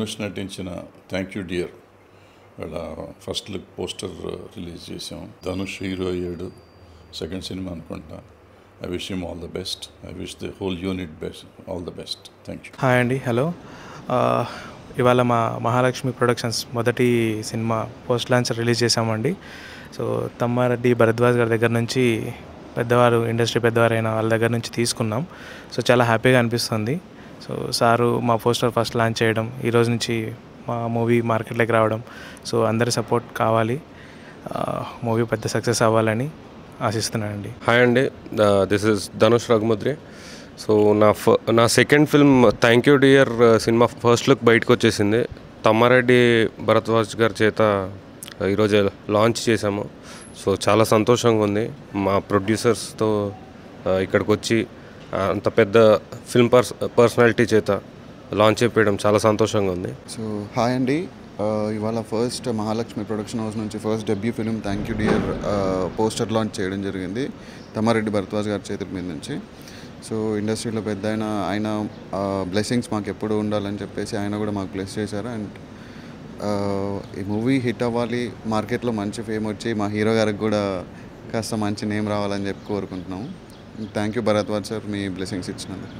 ధనుష్ నటించిన thank you dear వాళ్ళ first look poster release చేసాం. ధనుష్ హీరో అయ్యాడు, సెకండ్ సినిమా అనుకుంటా. I wish him all the best. I wish the whole unit best all the best. Thank you. Hi అండి, hello. ఇవాళ మా Mahalakshmi productions మొదటి cinema post launch release చేసామండి. So Tammareddy Bharadwaj గారి దగ్గర నుంచి పెద్దవారు, ఇండస్ట్రీ పెద్దవారైన వాళ్ళ దగ్గర నుంచి తీసుకున్నాం. సో చాలా హ్యాపీగా అనిపిస్తుంది. సో సారు మా పోస్టర్ ఫస్ట్ లాంచ్ చేయడం, ఈరోజు నుంచి మా మూవీ మార్కెట్లోకి రావడం, సో అందరి సపోర్ట్ కావాలి, మూవీ పెద్ద సక్సెస్ అవ్వాలని ఆశిస్తున్నానండి. హాయ్ అండి, this is Dhanush Raghumudri. So నా second film thank you dear సినిమా ఫస్ట్ లుక్ బయటకు వచ్చేసింది. తమ్మారెడ్డి భరద్వాజ్ గారి చేత ఈరోజు లాంచ్ చేశాము. సో చాలా సంతోషంగా ఉంది. మా ప్రొడ్యూసర్స్తో ఇక్కడికి వచ్చి అంత పెద్ద ఫిల్మ్ పర్సనాలిటీ చేత లాంచ్ చేయడం చాలా సంతోషంగా ఉంది. సో హాయ్ అండి, ఇవాళ ఫస్ట్ మహాలక్ష్మి ప్రొడక్షన్ హౌస్ నుంచి first debut film thank you dear poster launch చేయడం జరిగింది తమ్మారెడ్డి భరద్వాజ్ గారి చేతుల మీద నుంచి. సో ఇండస్ట్రీలో పెద్ద ఆయన బ్లెస్సింగ్స్ మాకు ఎప్పుడు ఉండాలని చెప్పేసి ఆయన కూడా మాకు బ్లెస్ చేశారు. అండ్ ఈ మూవీ హిట్ అవ్వాలి, మార్కెట్లో మంచి ఫేమ్ వచ్చి మా హీరో గారికి కూడా కాస్త మంచి నేమ్ రావాలని చెప్పి కోరుకుంటున్నాము. Thank you Bharadwaj sir, me blessings ఇచ్చినందుకు.